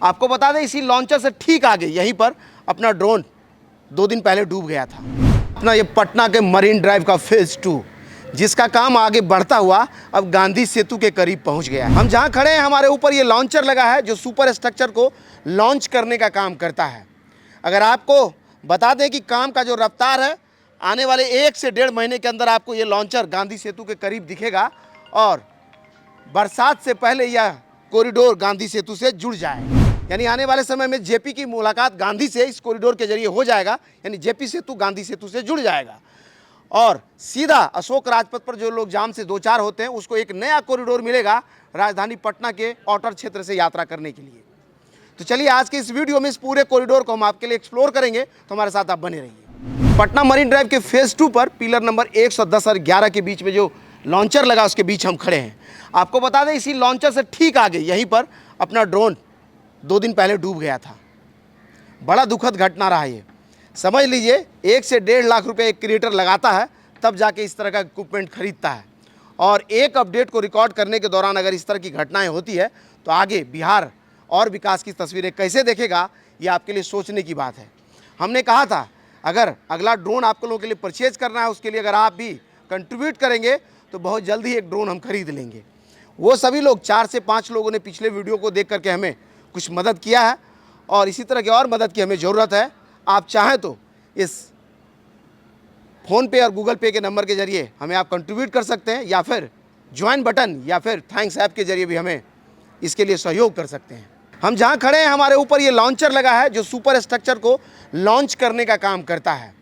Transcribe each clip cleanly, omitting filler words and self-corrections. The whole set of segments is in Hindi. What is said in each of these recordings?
आपको बता दें इसी लॉन्चर से ठीक आगे यहीं पर अपना ड्रोन 2 दिन पहले डूब गया था। अपना ये पटना के मरीन ड्राइव का फेज़ 2 जिसका काम आगे बढ़ता हुआ अब गांधी सेतु के करीब पहुंच गया है। हम जहां खड़े हैं हमारे ऊपर ये लॉन्चर लगा है जो सुपर स्ट्रक्चर को लॉन्च करने का काम करता है। अगर आपको बता दें कि काम का जो रफ्तार है आने वाले 1 से 1.5 महीने के अंदर आपको ये लॉन्चर गांधी सेतु के करीब दिखेगा और बरसात से पहले यह कॉरिडोर गांधी सेतु से जुड़ जाएगा। यानी आने वाले समय में जेपी की मुलाकात गांधी से इस कॉरिडोर के जरिए हो जाएगा, यानी जेपी सेतु गांधी सेतु से जुड़ जाएगा और सीधा अशोक राजपथ पर जो लोग जाम से दो चार होते हैं उसको एक नया कॉरिडोर मिलेगा राजधानी पटना के आउटर क्षेत्र से यात्रा करने के लिए। तो चलिए आज के इस वीडियो में इस पूरे कॉरिडोर को हम आपके लिए एक्सप्लोर करेंगे, तो हमारे साथ आप बने रहिए। पटना मरीन ड्राइव के फेज़ 2 पर पिलर नंबर 110 और 11 के बीच में जो लॉन्चर लगा उसके बीच हम खड़े हैं। आपको बता दें इसी लॉन्चर से ठीक आगे यहीं पर अपना ड्रोन 2 दिन पहले डूब गया था। बड़ा दुखद घटना रहा ये। समझ लीजिए 1 से 1.5 लाख रुपए एक क्रिएटर लगाता है तब जाके इस तरह का इक्विपमेंट खरीदता है और एक अपडेट को रिकॉर्ड करने के दौरान अगर इस तरह की घटनाएं होती है तो आगे बिहार और विकास की तस्वीरें कैसे देखेगा ये आपके लिए सोचने की बात है। हमने कहा था अगर अगला ड्रोन आप लोगों के लिए परचेज करना है उसके लिए अगर आप भी कंट्रीब्यूट करेंगे तो बहुत जल्दी एक ड्रोन हम खरीद लेंगे। वो सभी लोग 4 से 5 लोगों ने पिछले वीडियो को देख करके हमें कुछ मदद किया है और इसी तरह की और मदद की हमें ज़रूरत है। आप चाहें तो इस फ़ोन पे और गूगल पे के नंबर के ज़रिए हमें आप कंट्रीब्यूट कर सकते हैं या फिर ज्वाइन बटन या फिर थैंक्स ऐप के ज़रिए भी हमें इसके लिए सहयोग कर सकते हैं। हम जहां खड़े हैं हमारे ऊपर ये लॉन्चर लगा है जो सुपर स्ट्रक्चर को लॉन्च करने का काम करता है।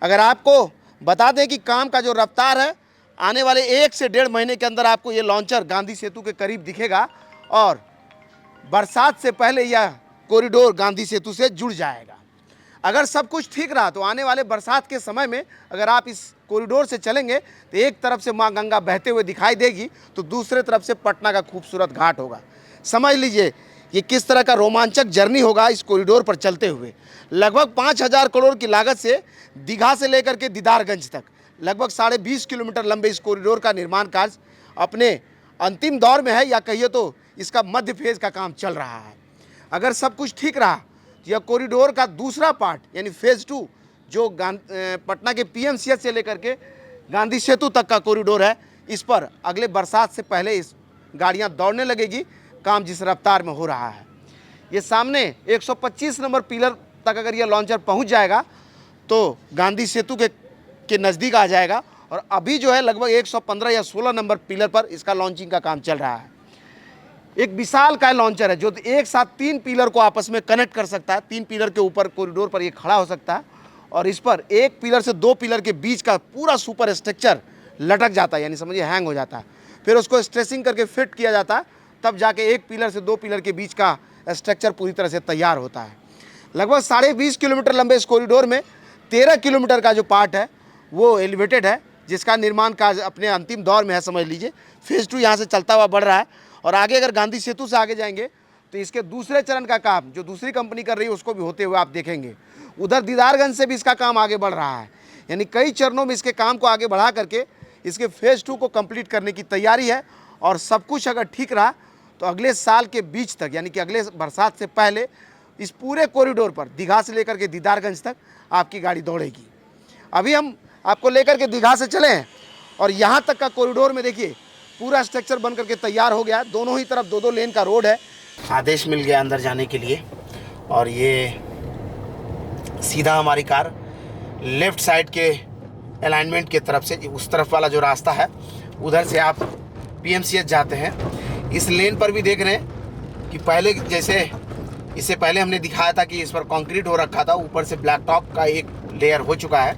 अगर आपको बता दें कि काम का जो रफ्तार है आने वाले 1 से 1.5 महीने के अंदर आपको ये लॉन्चर गांधी सेतु के करीब दिखेगा और बरसात से पहले यह कॉरिडोर गांधी सेतु से जुड़ जाएगा। अगर सब कुछ ठीक रहा तो आने वाले बरसात के समय में अगर आप इस कॉरिडोर से चलेंगे तो एक तरफ से मां गंगा बहते हुए दिखाई देगी तो दूसरे तरफ से पटना का खूबसूरत घाट होगा। समझ लीजिए ये किस तरह का रोमांचक जर्नी होगा इस कॉरिडोर पर चलते हुए। लगभग 5,000 करोड़ की लागत से दीघा से लेकर के दीदारगंज तक लगभग 20.5 किलोमीटर लंबे इस कॉरिडोर का निर्माण कार्य अपने अंतिम दौर में है या कहिए तो इसका मध्य फेज़ का काम चल रहा है। अगर सब कुछ ठीक रहा तो यह कॉरिडोर का दूसरा पार्ट यानी फेज़ 2 जो पटना के पीएमसीएच से लेकर के गांधी सेतु तक का कॉरिडोर है, इस पर अगले बरसात से पहले इस गाड़ियां दौड़ने लगेगी। काम जिस रफ्तार में हो रहा है ये सामने 125 नंबर पिलर तक अगर यह लॉन्चर पहुंच जाएगा तो गांधी सेतु के नज़दीक आ जाएगा और अभी जो है लगभग 115 या 16 नंबर पिलर पर इसका लॉन्चिंग का काम चल रहा है। एक विशाल का लॉन्चर है जो एक साथ 3 पिलर को आपस में कनेक्ट कर सकता है। 3 पिलर के ऊपर कॉरिडोर पर ये खड़ा हो सकता है और इस पर एक पिलर से 2 पिलर के बीच का पूरा सुपर स्ट्रक्चर लटक जाता है, यानी समझिए हैंग हो जाता है। फिर उसको स्ट्रेसिंग करके फिट किया जाता है, तब जाके एक पिलर से 2 पिलर के बीच का स्ट्रक्चर पूरी तरह से तैयार होता है। लगभग 20.5 किलोमीटर लंबे इस कॉरिडोर में 13 किलोमीटर का जो पार्ट है वो एलिवेटेड है जिसका निर्माण कार्य अपने अंतिम दौर में है। समझ लीजिए फेज़ 2 यहाँ से चलता हुआ बढ़ रहा है और आगे अगर गांधी सेतु से आगे जाएंगे तो इसके दूसरे चरण का काम जो दूसरी कंपनी कर रही है उसको भी होते हुए आप देखेंगे। उधर दीदारगंज से भी इसका काम आगे बढ़ रहा है, यानी कई चरणों में इसके काम को आगे बढ़ा करके इसके फेज़ 2 को कंप्लीट करने की तैयारी है और सब कुछ अगर ठीक रहा तो अगले साल के बीच तक यानी कि अगले बरसात से पहले इस पूरे कॉरिडोर पर दीघा से लेकर के दीदारगंज तक आपकी गाड़ी दौड़ेगी। अभी हम आपको लेकर के दीघा से चले हैं और यहाँ तक का कॉरिडोर में देखिए पूरा स्ट्रक्चर बन करके तैयार हो गया। दोनों ही तरफ 2-2 लेन का रोड है। आदेश मिल गया अंदर जाने के लिए और ये सीधा हमारी कार लेफ़्ट साइड के अलाइनमेंट के तरफ से उस तरफ वाला जो रास्ता है उधर से आप पीएमसीएच जाते हैं। इस लेन पर भी देख रहे हैं कि पहले जैसे इससे पहले हमने दिखाया था कि इस पर कंक्रीट हो रखा था, ऊपर से ब्लैक टॉप का एक लेयर हो चुका है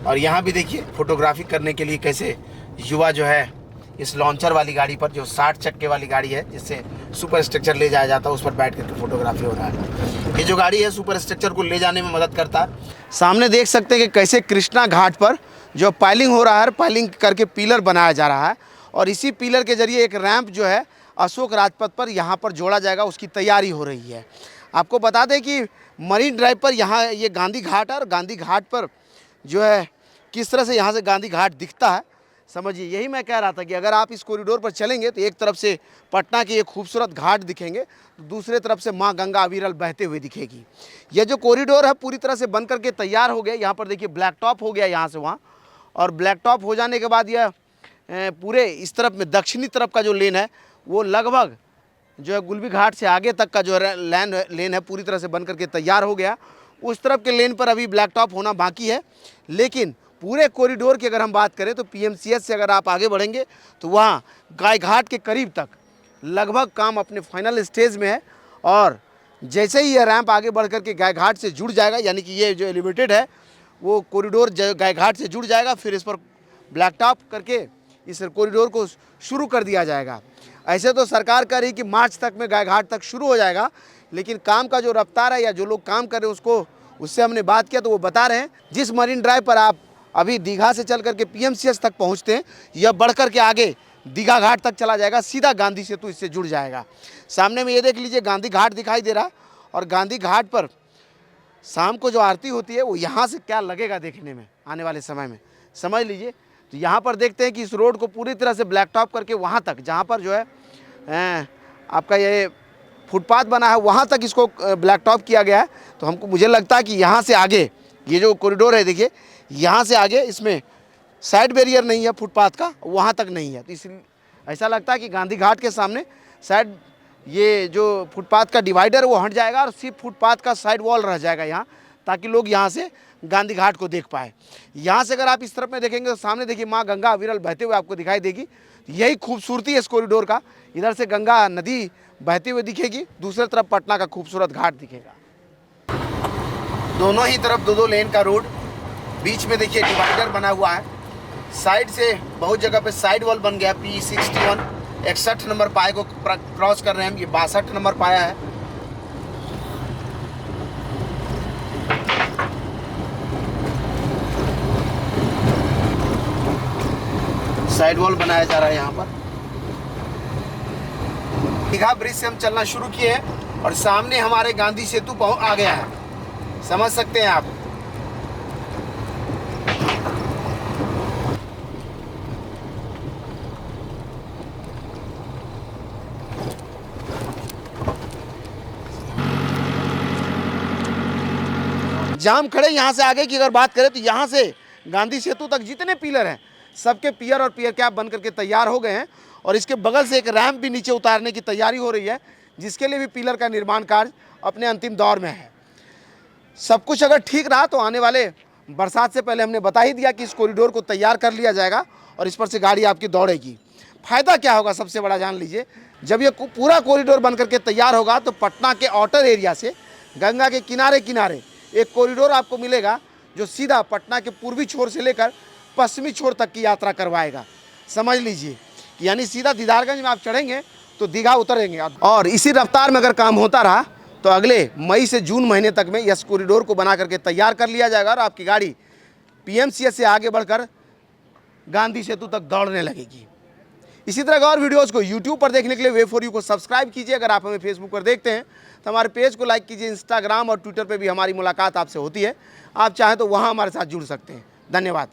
और यहाँ भी देखिए फोटोग्राफी करने के लिए कैसे युवा जो है इस लॉन्चर वाली गाड़ी पर जो 60 चक्के वाली गाड़ी है जिससे सुपर स्ट्रक्चर ले जाया जाता है उस पर बैठ करके फोटोग्राफी हो रहा है। ये जो गाड़ी है सुपर स्ट्रक्चर को ले जाने में मदद करता है। सामने देख सकते हैं कि कैसे कृष्णा घाट पर जो पाइलिंग हो रहा है, पाइलिंग करके पिलर बनाया जा रहा है और इसी पिलर के जरिए एक रैंप जो है अशोक राजपथ पर यहाँ पर जोड़ा जाएगा, उसकी तैयारी हो रही है। आपको बता दें कि मरीन ड्राइव पर यहाँ ये गांधी घाट है और गांधी घाट पर जो है किस तरह से यहाँ से गांधी घाट दिखता है समझिए, यही मैं कह रहा था कि अगर आप इस कॉरिडोर पर चलेंगे तो एक तरफ से पटना की एक खूबसूरत घाट दिखेंगे, तो दूसरे तरफ से माँ गंगा अविरल बहते हुए दिखेगी। यह जो कॉरिडोर है पूरी तरह से बन करके तैयार हो गया। यहाँ पर देखिए ब्लैक टॉप हो गया यहाँ से वहाँ, और ब्लैक टॉप हो जाने के बाद यह पूरे इस तरफ में दक्षिणी तरफ का जो लेन है वो लगभग जो है गुलबी घाट से आगे तक का जो लेन है पूरी तरह से बन करके तैयार हो गया। उस तरफ के लेन पर अभी ब्लैक टॉप होना बाकी है, लेकिन पूरे कॉरिडोर की अगर हम बात करें तो पीएमसीएच से अगर आप आगे बढ़ेंगे तो वहाँ गाय घाट के करीब तक लगभग काम अपने फाइनल स्टेज में है। और जैसे ही यह रैंप आगे बढ़ करके गाय घाट से जुड़ जाएगा, यानी कि ये जो एलिवेटेड है वो कॉरिडोर गाय घाट से जुड़ जाएगा, फिर इस पर ब्लैक टॉप करके इस कॉरिडोर को शुरू कर दिया जाएगा। ऐसे तो सरकार कह रही कि मार्च तक में गाय घाट तक शुरू हो जाएगा, लेकिन काम का जो रफ्तार है या जो लोग काम कर रहे हैं उससे हमने बात किया तो वो बता रहे हैं जिस मरीन ड्राइव पर आप अभी दीघा से चल करके पीएमसीएच तक पहुंचते हैं, यह बढ़ करके आगे दीघा घाट तक चला जाएगा, सीधा गांधी सेतु इससे जुड़ जाएगा। सामने में ये देख लीजिए गांधी घाट दिखाई दे रहा, और गांधी घाट पर शाम को जो आरती होती है वो यहाँ से क्या लगेगा देखने में आने वाले समय में, समझ लीजिए। तो यहाँ पर देखते हैं कि इस रोड को पूरी तरह से ब्लैक टॉप करके वहाँ तक जहाँ पर जो है आपका ये फुटपाथ बना है वहाँ तक इसको ब्लैक टॉप किया गया है। तो मुझे लगता है कि यहाँ से आगे ये जो कॉरिडोर है देखिए, यहाँ से आगे इसमें साइड बैरियर नहीं है फुटपाथ का, वहाँ तक नहीं है। तो इसलिए ऐसा लगता है कि गांधी घाट के सामने साइड ये जो फुटपाथ का डिवाइडर वो हट जाएगा और सिर्फ फुटपाथ का साइड वॉल रह जाएगा यहाँ, ताकि लोग यहाँ से गांधी घाट को देख पाए। यहाँ से अगर आप इस तरफ में देखेंगे तो सामने देखिए माँ गंगा अविरल बहते हुए आपको दिखाई देगी। यही खूबसूरती है इस कॉरिडोर का, इधर से गंगा नदी बहती हुई दिखेगी, दूसरी तरफ पटना का खूबसूरत घाट दिखेगा। दोनों ही तरफ दो लेन का रोड, बीच में देखिए डिवाइडर बना हुआ है। साइड से बहुत जगह पे साइड वॉल बन गया। P61 61 नंबर पाए को क्रॉस कर रहे हैं हम, ये 62 नंबर पाया है। साइड वॉल बनाया जा रहा है यहाँ पर। दीघा ब्रिज से हम चलना शुरू किए हैं और सामने हमारे गांधी सेतु आ गया है, समझ सकते हैं आप। जाम खड़े यहाँ से आगे की अगर बात करें तो यहाँ से गांधी सेतु तक जितने पिलर हैं सबके पियर और पियर कैप बन करके तैयार हो गए हैं, और इसके बगल से एक रैंप भी नीचे उतारने की तैयारी हो रही है, जिसके लिए भी पिलर का निर्माण कार्य अपने अंतिम दौर में है। सब कुछ अगर ठीक रहा तो आने वाले बरसात से पहले हमने बता ही दिया कि इस कॉरिडोर को तैयार कर लिया जाएगा और इस पर से गाड़ी आपकी दौड़ेगी। फ़ायदा क्या होगा सबसे बड़ा जान लीजिए, जब ये पूरा कॉरिडोर बन करके तैयार होगा तो पटना के आउटर एरिया से गंगा के किनारे किनारे एक कॉरिडोर आपको मिलेगा जो सीधा पटना के पूर्वी छोर से लेकर पश्चिमी छोर तक की यात्रा करवाएगा। समझ लीजिए, यानी सीधा दीदारगंज में आप चढ़ेंगे तो दीघा उतरेंगे। और इसी रफ्तार में अगर काम होता रहा तो अगले मई से जून महीने तक में इस कॉरिडोर को बना करके तैयार कर लिया जाएगा और आपकी गाड़ी पीएमसीएच से आगे बढ़कर गांधी सेतु तक दौड़ने लगेगी। इसी तरह का और वीडियोज़ को यूट्यूब पर देखने के लिए वे4यू को सब्सक्राइब कीजिए। अगर आप हमें फेसबुक पर देखते हैं तो हमारे पेज को लाइक कीजिए। इंस्टाग्राम और ट्विटर पर भी हमारी मुलाकात आपसे होती है, आप चाहें तो वहाँ हमारे साथ जुड़ सकते हैं। धन्यवाद।